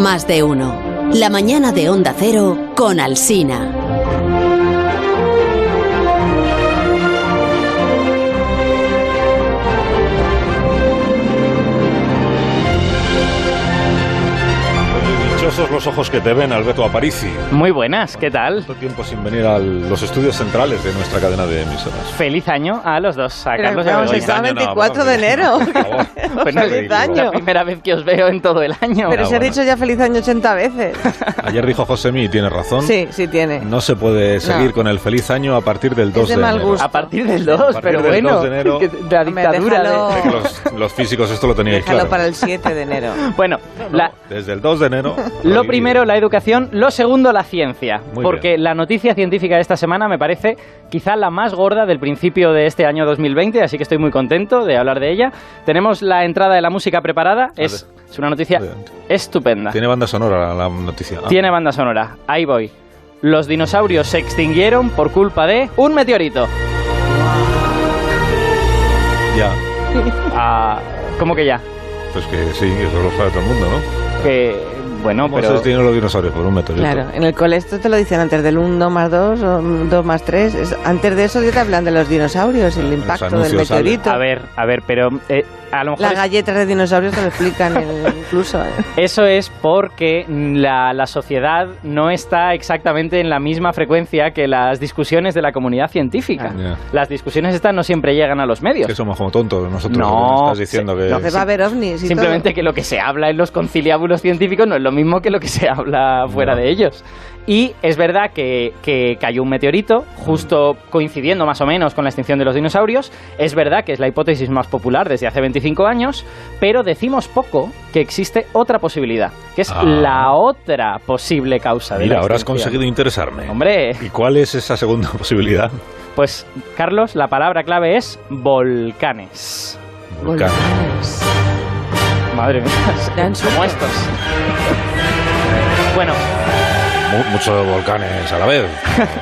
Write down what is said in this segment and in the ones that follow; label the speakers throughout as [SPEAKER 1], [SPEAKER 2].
[SPEAKER 1] Más de uno. La mañana de Onda Cero con Alsina.
[SPEAKER 2] Dichosos los ojos que te ven, Alberto Aparici.
[SPEAKER 3] Muy buenas, ¿qué tal?
[SPEAKER 2] Tanto tiempo sin venir a los estudios centrales de nuestra cadena de emisoras.
[SPEAKER 3] Feliz año a los dos, a Carlos y a
[SPEAKER 4] Vamos,
[SPEAKER 3] Begoña.
[SPEAKER 4] está 24 de enero.
[SPEAKER 3] Bueno,
[SPEAKER 4] ¡Feliz
[SPEAKER 3] es
[SPEAKER 4] año!
[SPEAKER 3] la primera vez que os veo en todo el año.
[SPEAKER 4] Pero se ha
[SPEAKER 2] bueno.
[SPEAKER 4] dicho ya feliz año 80 veces.
[SPEAKER 2] Ayer dijo Josemi, y tiene razón.
[SPEAKER 4] Sí, sí tiene.
[SPEAKER 2] No se puede seguir con el feliz año a partir del 2
[SPEAKER 4] de
[SPEAKER 2] de
[SPEAKER 4] mal
[SPEAKER 2] enero.
[SPEAKER 4] gusto.
[SPEAKER 3] A partir del 2,
[SPEAKER 2] A partir
[SPEAKER 3] pero
[SPEAKER 2] del
[SPEAKER 3] bueno,
[SPEAKER 2] 2 de enero.
[SPEAKER 3] la dictadura
[SPEAKER 4] déjalo.
[SPEAKER 2] Es que los físicos esto lo teníais
[SPEAKER 4] Déjalo
[SPEAKER 2] claro.
[SPEAKER 4] para el 7 de enero.
[SPEAKER 3] Bueno,
[SPEAKER 2] Desde el 2 de enero.
[SPEAKER 3] lo primero, la educación. Lo segundo, la ciencia.
[SPEAKER 2] Muy
[SPEAKER 3] Porque
[SPEAKER 2] bien.
[SPEAKER 3] la noticia científica de esta semana me parece quizá la más gorda del principio de este año 2020, así que estoy muy contento de hablar de ella. Tenemos la entrada de la música preparada. Es una noticia
[SPEAKER 2] Adelante.
[SPEAKER 3] estupenda.
[SPEAKER 2] Tiene banda sonora la noticia.
[SPEAKER 3] Tiene banda sonora. Ahí voy. Los dinosaurios se extinguieron por culpa de un meteorito.
[SPEAKER 2] Ya.
[SPEAKER 3] ¿Cómo que ya?
[SPEAKER 2] Pues que sí, eso lo sabe todo el mundo, ¿no?
[SPEAKER 3] Que bueno,
[SPEAKER 2] ¿Cómo
[SPEAKER 3] pero
[SPEAKER 2] se extinguen los dinosaurios? Por un meteorito.
[SPEAKER 4] Claro, en el cole esto te lo dicen antes del 1 más 2 o 2 más 3. Antes de eso ya te hablan de los dinosaurios y el
[SPEAKER 2] Los
[SPEAKER 4] impacto del
[SPEAKER 2] anuncios
[SPEAKER 4] meteorito.
[SPEAKER 3] a ver, pero a lo mejor
[SPEAKER 4] Las galletas de dinosaurios te lo explican incluso.
[SPEAKER 3] eso es porque la sociedad no está exactamente en la misma frecuencia que las discusiones de la comunidad científica.
[SPEAKER 2] Ya.
[SPEAKER 3] Las discusiones estas no siempre llegan a los medios.
[SPEAKER 2] Que somos como tontos nosotros.
[SPEAKER 3] No,
[SPEAKER 2] lo que me estás diciendo que...
[SPEAKER 4] Lo que va a haber ovnis y
[SPEAKER 3] Simplemente
[SPEAKER 4] todo.
[SPEAKER 3] que lo que se habla en los conciliábulos científicos no es lo mismo que lo que se habla fuera
[SPEAKER 2] No.
[SPEAKER 3] de ellos. Y es verdad que cayó un meteorito, justo coincidiendo más o menos con la extinción de los dinosaurios. Es verdad que es la hipótesis más popular desde hace 25 años, pero decimos poco que existe otra posibilidad, que es la otra posible causa de
[SPEAKER 2] Mira,
[SPEAKER 3] la
[SPEAKER 2] ahora has
[SPEAKER 3] extinción.
[SPEAKER 2] conseguido interesarme.
[SPEAKER 3] Hombre,
[SPEAKER 2] ¿Y cuál es esa segunda posibilidad?
[SPEAKER 3] pues Carlos, la palabra clave es volcanes.
[SPEAKER 2] Volcán.
[SPEAKER 3] Madre mía,
[SPEAKER 4] Dan
[SPEAKER 3] como estos. Bueno,
[SPEAKER 2] Muchos volcanes a la vez.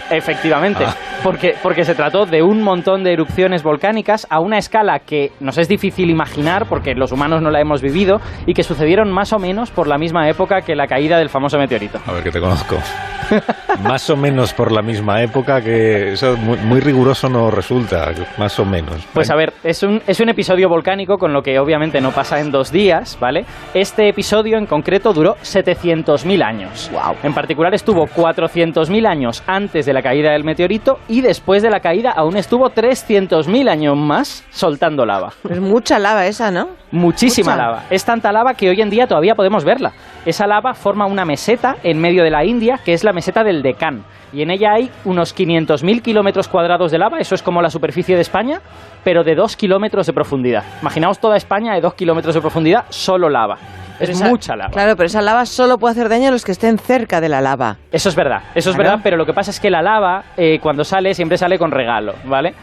[SPEAKER 3] efectivamente, porque se trató de un montón de erupciones volcánicas a una escala que nos es difícil imaginar porque los humanos no la hemos vivido y que sucedieron más o menos por la misma época que la caída del famoso meteorito.
[SPEAKER 2] A ver, que te conozco. Más o menos por la misma época, que eso muy riguroso no resulta, más o menos.
[SPEAKER 3] Pues a ver, es un episodio volcánico, con lo que obviamente no pasa en 2 días, ¿vale? Este episodio en concreto duró 700.000 años.
[SPEAKER 4] Wow.
[SPEAKER 3] En particular estuvo 400.000 años antes de la caída del meteorito y después de la caída aún estuvo 300.000 años más soltando lava.
[SPEAKER 4] Es mucha lava esa, ¿no?
[SPEAKER 3] Muchísima
[SPEAKER 4] Mucha.
[SPEAKER 3] lava. Es tanta lava que hoy en día todavía podemos verla. Esa lava forma una meseta en medio de la India, que es la meseta del Deccan. Y en ella hay unos 500.000 kilómetros cuadrados de lava. Eso es como la superficie de España, pero de 2 kilómetros de profundidad. Imaginaos toda España de 2 kilómetros de profundidad, solo lava.
[SPEAKER 4] Pero
[SPEAKER 3] Es
[SPEAKER 4] esa-
[SPEAKER 3] mucha lava.
[SPEAKER 4] Claro, pero esa lava solo puede hacer daño a los que estén cerca de la lava.
[SPEAKER 3] Eso es verdad,
[SPEAKER 4] Claro.
[SPEAKER 3] pero lo que pasa es que la lava, cuando sale, siempre sale con regalo, ¿vale?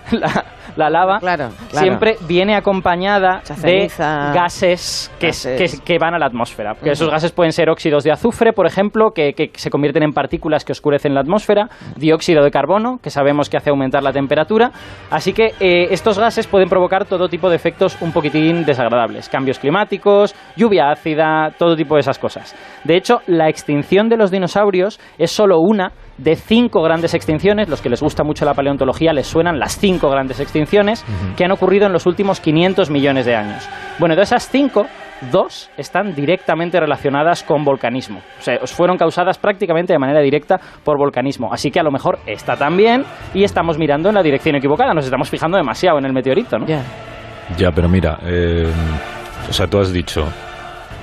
[SPEAKER 3] La lava
[SPEAKER 4] Claro.
[SPEAKER 3] siempre viene acompañada
[SPEAKER 4] Mucha
[SPEAKER 3] de
[SPEAKER 4] ceniza,
[SPEAKER 3] gases
[SPEAKER 4] gases.
[SPEAKER 3] que van a la atmósfera. Que esos gases pueden ser óxidos de azufre, por ejemplo, que se convierten en partículas que oscurecen la atmósfera, dióxido de carbono, que sabemos que hace aumentar la temperatura. Así que estos gases pueden provocar todo tipo de efectos un poquitín desagradables. Cambios climáticos, lluvia ácida, todo tipo de esas cosas. De hecho, la extinción de los dinosaurios es solo una de 5 grandes extinciones. Los que les gusta mucho la paleontología les suenan las 5 grandes extinciones que han ocurrido en los últimos 500 millones de años. Bueno, de esas 5, 2 están directamente relacionadas con volcanismo. O sea, fueron causadas prácticamente de manera directa por volcanismo. Así que a lo mejor está también y estamos mirando en la dirección equivocada. Nos estamos fijando demasiado en el meteorito, ¿no?
[SPEAKER 4] Ya.
[SPEAKER 2] Ya, pero mira, o sea, tú has dicho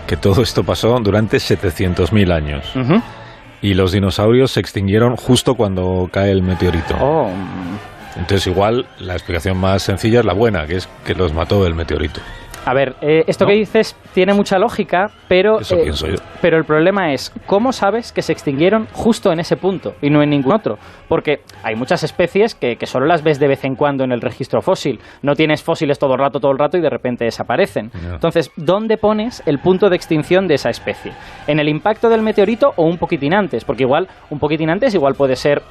[SPEAKER 2] que todo esto pasó durante 700.000 años.
[SPEAKER 3] Ujú.
[SPEAKER 2] Y los dinosaurios se extinguieron justo cuando cae el meteorito.
[SPEAKER 3] Oh,
[SPEAKER 2] Entonces igual la explicación más sencilla es la buena, que es que los mató el meteorito.
[SPEAKER 3] a ver, esto
[SPEAKER 2] ¿No?
[SPEAKER 3] que dices tiene mucha lógica, pero
[SPEAKER 2] Eso pienso yo.
[SPEAKER 3] Pero el problema es, ¿cómo sabes que se extinguieron justo en ese punto y no en ningún otro? Porque hay muchas especies que solo las ves de vez en cuando en el registro fósil. No tienes fósiles todo el rato y de repente desaparecen.
[SPEAKER 2] Ya.
[SPEAKER 3] Entonces, ¿dónde pones el punto de extinción de esa especie? ¿En el impacto del meteorito o un poquitín antes? Porque igual, un poquitín antes igual puede ser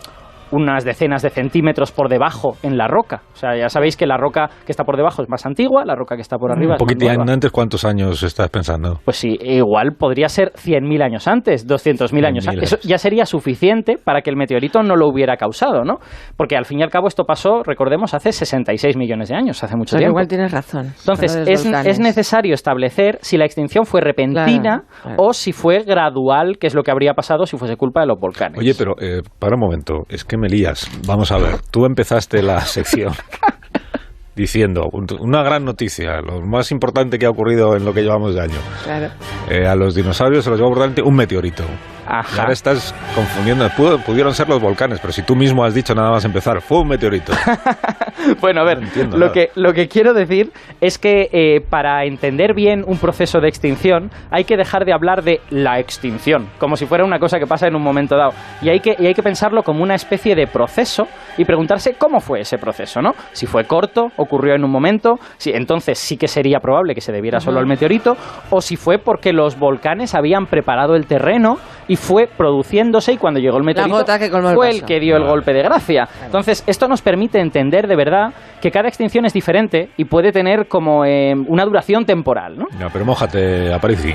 [SPEAKER 3] unas decenas de centímetros por debajo en la roca. O sea, ya sabéis que la roca que está por debajo es más antigua, la roca que está por arriba
[SPEAKER 2] un
[SPEAKER 3] es más
[SPEAKER 2] poquitín
[SPEAKER 3] nueva.
[SPEAKER 2] antes, ¿cuántos años estás pensando?
[SPEAKER 3] Pues sí, igual podría ser 100.000 años antes, 200.000 años antes. Eso ya sería suficiente para que el meteorito no lo hubiera causado, ¿no? Porque al fin y al cabo esto pasó, recordemos, hace 66 millones de años, hace mucho tiempo.
[SPEAKER 4] Igual tienes razón.
[SPEAKER 3] Entonces, es necesario establecer si la extinción fue repentina o si fue gradual, que es lo que habría pasado si fuese culpa de los volcanes.
[SPEAKER 2] Oye, pero para un momento, es que me lías. Vamos a ver, tú empezaste la sección diciendo una gran noticia, lo más importante que ha ocurrido en lo que llevamos de año.
[SPEAKER 4] Claro.
[SPEAKER 2] A los dinosaurios se los llevó por delante un meteorito.
[SPEAKER 3] Ajá.
[SPEAKER 2] Y ahora estás confundiendo. Pudieron ser los volcanes, pero si tú mismo has dicho nada más empezar, fue un meteorito.
[SPEAKER 3] Bueno, a ver,
[SPEAKER 2] no
[SPEAKER 3] lo que quiero decir es que para entender bien un proceso de extinción hay que dejar de hablar de la extinción, como si fuera una cosa que pasa en un momento dado. Y hay que pensarlo como una especie de proceso y preguntarse cómo fue ese proceso, ¿no? Si fue corto, ocurrió en un momento, entonces sí que sería probable que se debiera solo al meteorito, o si fue porque los volcanes habían preparado el terreno y fue produciéndose, y cuando llegó el meteorito fue el que dio el golpe de gracia. Entonces, esto nos permite entender de verdad que cada extinción es diferente y puede tener como una duración temporal, ¿no?
[SPEAKER 2] No, pero mójate, Aparici.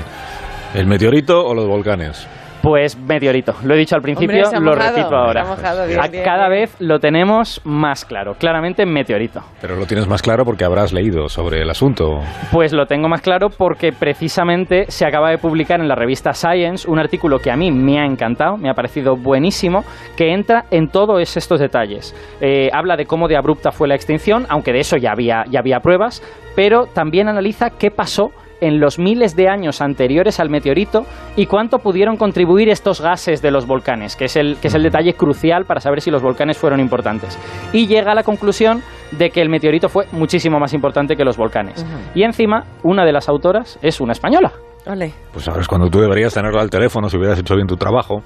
[SPEAKER 2] ¿El meteorito o los volcanes?
[SPEAKER 3] Pues meteorito. Lo he dicho al principio, lo repito ahora. Cada vez lo tenemos más claro. Claramente meteorito.
[SPEAKER 2] Pero lo tienes más claro porque habrás leído sobre el asunto.
[SPEAKER 3] Pues lo tengo más claro porque precisamente se acaba de publicar en la revista Science un artículo que a mí me ha encantado, me ha parecido buenísimo, que entra en todos estos detalles. Habla de cómo de abrupta fue la extinción, aunque de eso ya había pruebas, pero también analiza qué pasó en los miles de años anteriores al meteorito y cuánto pudieron contribuir estos gases de los volcanes, que es el detalle crucial para saber si los volcanes fueron importantes. Y llega a la conclusión de que el meteorito fue muchísimo más importante que los volcanes. Y encima, una de las autoras es una española.
[SPEAKER 4] Ole.
[SPEAKER 2] Pues ahora es cuando tú deberías tenerla al teléfono si hubieras hecho bien tu trabajo.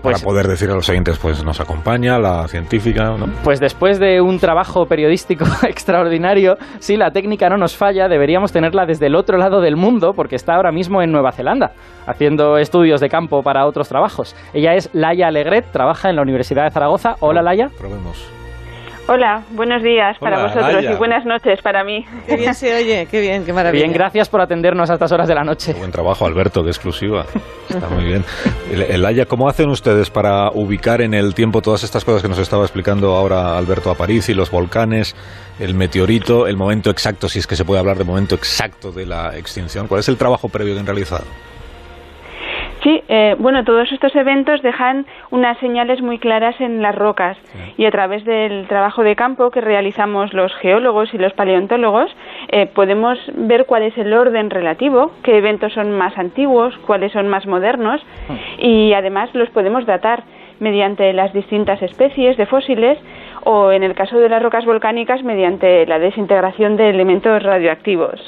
[SPEAKER 2] Para poder decir a los siguientes, pues nos acompaña la científica, ¿no?
[SPEAKER 3] Pues después de un trabajo periodístico extraordinario, si la técnica no nos falla, deberíamos tenerla desde el otro lado del mundo, porque está ahora mismo en Nueva Zelanda, haciendo estudios de campo para otros trabajos. Ella es Laia Alegret, trabaja en la Universidad de Zaragoza. Hola, Laia.
[SPEAKER 2] Probemos.
[SPEAKER 5] Hola, buenos días para vosotros
[SPEAKER 2] Laia.
[SPEAKER 5] Y buenas noches para mí.
[SPEAKER 4] Qué bien se oye, qué bien, qué maravilla.
[SPEAKER 3] Bien, gracias por atendernos a estas horas de la noche.
[SPEAKER 2] Qué buen trabajo, Alberto, qué exclusiva. Está muy bien. Laia, ¿cómo hacen ustedes para ubicar en el tiempo todas estas cosas que nos estaba explicando ahora Alberto Aparici, los volcanes, el meteorito, el momento exacto, si es que se puede hablar de momento exacto de la extinción? ¿Cuál es el trabajo previo que han realizado?
[SPEAKER 5] Sí, bueno, todos estos eventos dejan unas señales muy claras en las rocas y a través del trabajo de campo que realizamos los geólogos y los paleontólogos podemos ver cuál es el orden relativo, qué eventos son más antiguos, cuáles son más modernos y además los podemos datar mediante las distintas especies de fósiles o en el caso de las rocas volcánicas mediante la desintegración de elementos radioactivos.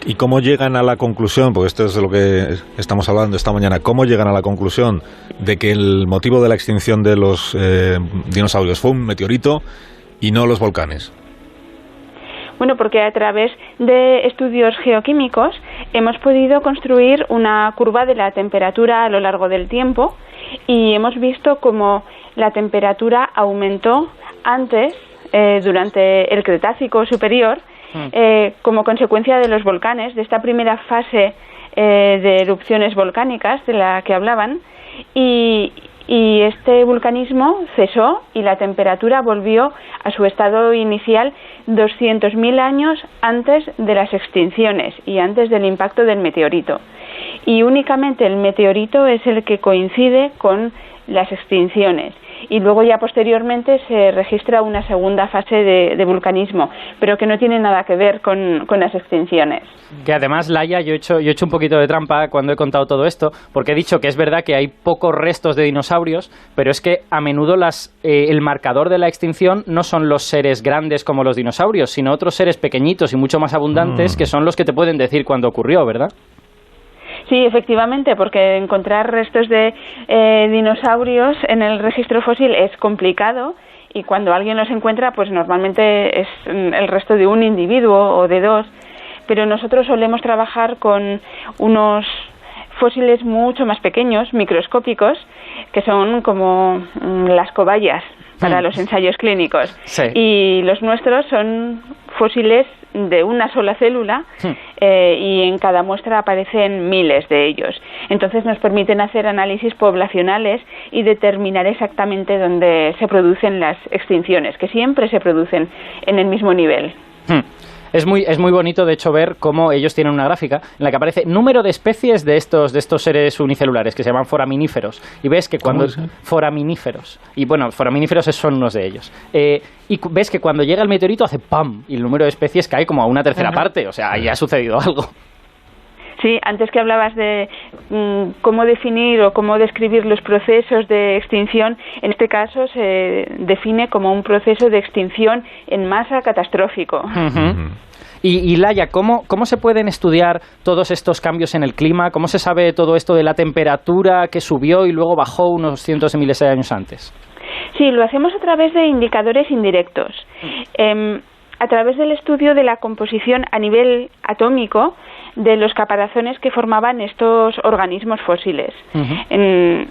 [SPEAKER 2] ¿Y cómo llegan a la conclusión, porque esto es de lo que estamos hablando esta mañana, cómo llegan a la conclusión de que el motivo de la extinción de los dinosaurios fue un meteorito y no los volcanes?
[SPEAKER 5] Bueno, porque a través de estudios geoquímicos hemos podido construir una curva de la temperatura a lo largo del tiempo y hemos visto cómo la temperatura aumentó antes, durante el Cretácico superior, como consecuencia de los volcanes, de esta primera fase de erupciones volcánicas de la que hablaban, y este vulcanismo cesó y la temperatura volvió a su estado inicial 200.000 años antes de las extinciones y antes del impacto del meteorito. Y únicamente el meteorito es el que coincide con las extinciones. Y luego ya posteriormente se registra una segunda fase de vulcanismo, pero que no tiene nada que ver con las extinciones.
[SPEAKER 3] Que además, Laia, yo he hecho un poquito de trampa cuando he contado todo esto, porque he dicho que es verdad que hay pocos restos de dinosaurios, pero es que a menudo el marcador de la extinción no son los seres grandes como los dinosaurios, sino otros seres pequeñitos y mucho más abundantes que son los que te pueden decir cuándo ocurrió, ¿verdad?
[SPEAKER 5] Sí, efectivamente, porque encontrar restos de dinosaurios en el registro fósil es complicado y cuando alguien los encuentra, pues normalmente es el resto de un individuo o de dos, pero nosotros solemos trabajar con unos fósiles mucho más pequeños, microscópicos, que son como las cobayas para los ensayos clínicos.
[SPEAKER 3] Sí.
[SPEAKER 5] Y los nuestros son fósiles de una sola célula y en cada muestra aparecen miles de ellos. Entonces nos permiten hacer análisis poblacionales y determinar exactamente dónde se producen las extinciones, que siempre se producen en el mismo nivel.
[SPEAKER 3] Es muy bonito, de hecho, ver cómo ellos tienen una gráfica en la que aparece número de especies de estos seres unicelulares que se llaman foraminíferos. Y ves que cuando... Foraminíferos. Y bueno, foraminíferos son unos de ellos. Y ves que cuando llega el meteorito hace ¡pam! Y el número de especies cae como a una tercera parte. O sea, ahí ha sucedido algo.
[SPEAKER 5] Sí, antes que hablabas de cómo definir o cómo describir los procesos de extinción, en este caso se define como un proceso de extinción en masa catastrófico.
[SPEAKER 3] Y Laia, ¿cómo se pueden estudiar todos estos cambios en el clima? ¿Cómo se sabe todo esto de la temperatura que subió y luego bajó unos cientos de miles de años antes?
[SPEAKER 5] Sí, lo hacemos a través de indicadores indirectos. A través del estudio de la composición a nivel atómico de los caparazones que formaban estos organismos fósiles. En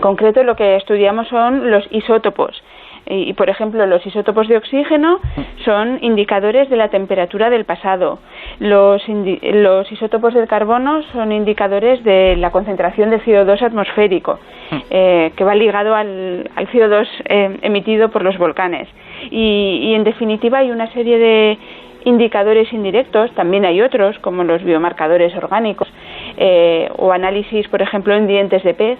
[SPEAKER 5] concreto, lo que estudiamos son los isótopos. Y, por ejemplo, los isótopos de oxígeno son indicadores de la temperatura del pasado. Los isótopos del carbono son indicadores de la concentración de CO2 atmosférico, que va ligado al CO2 emitido por los volcanes. Y, en definitiva, hay una serie de indicadores indirectos, también hay otros, como los biomarcadores orgánicos, o análisis, por ejemplo, en dientes de pez,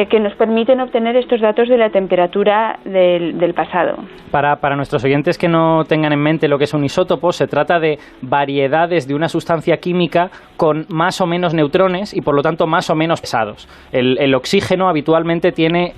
[SPEAKER 5] que nos permiten obtener estos datos de la temperatura del pasado.
[SPEAKER 3] Para nuestros oyentes que no tengan en mente lo que es un isótopo, se trata de variedades de una sustancia química con más o menos neutrones y por lo tanto más o menos pesados. El oxígeno habitualmente tiene,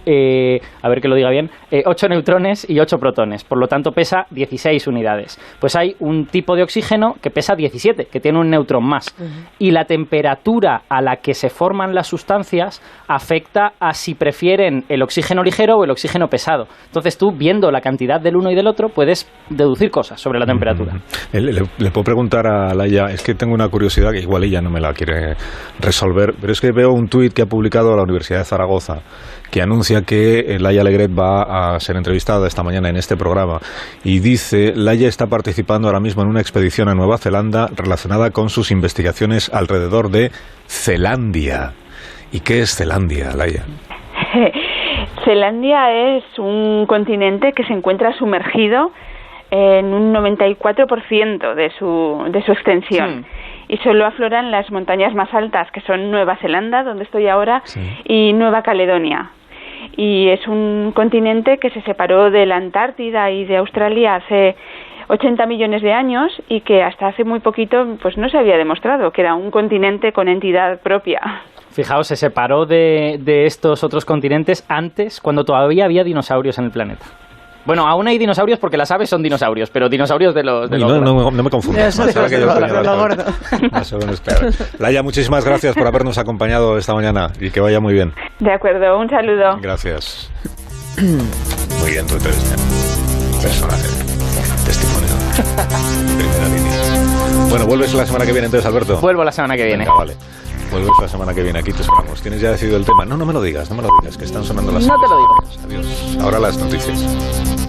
[SPEAKER 3] a ver que lo diga bien, 8 neutrones y 8 protones, por lo tanto pesa 16 unidades. Pues hay un tipo de oxígeno que pesa 17, que tiene un neutrón más. Y la temperatura a la que se forman las sustancias afecta a si prefieren el oxígeno ligero o el oxígeno pesado. Entonces tú, viendo la cantidad del uno y del otro, puedes deducir cosas sobre la temperatura.
[SPEAKER 2] Le puedo preguntar a Laia, es que tengo una curiosidad que igual ella no me la quiere resolver, pero es que veo un tuit que ha publicado la Universidad de Zaragoza que anuncia que Laia Alegret va a ser entrevistada esta mañana en este programa y dice: Laia está participando ahora mismo en una expedición a Nueva Zelanda relacionada con sus investigaciones alrededor de Zelandia. ¿Y qué es Zelandia, Laia?
[SPEAKER 5] Zelandia es un continente que se encuentra sumergido en un 94% de su extensión. Y solo afloran las montañas más altas, que son Nueva Zelanda, donde estoy ahora, y Nueva Caledonia. Y es un continente que se separó de la Antártida y de Australia hace 80 millones de años y que hasta hace muy poquito pues no se había demostrado que era un continente con entidad propia.
[SPEAKER 3] Fijaos, se separó de estos otros continentes antes, cuando todavía había dinosaurios en el planeta. Bueno, aún hay dinosaurios porque las aves son dinosaurios, pero dinosaurios de los...
[SPEAKER 2] No me confundas. Laia, muchísimas gracias por habernos acompañado esta mañana y que vaya muy bien.
[SPEAKER 5] De acuerdo, un saludo.
[SPEAKER 2] Gracias. Muy bien tu entrevista. Personaje. Testimonio. Primera línea. Bueno, ¿vuelves la semana que viene entonces, Alberto?
[SPEAKER 3] Vuelvo la semana que viene.
[SPEAKER 2] Venga, vale. Vuelves la semana que viene, aquí te esperamos. ¿Tienes ya decidido el tema? No me lo digas, que están sonando las...
[SPEAKER 3] No te lo digo.
[SPEAKER 2] Adiós. Ahora las noticias.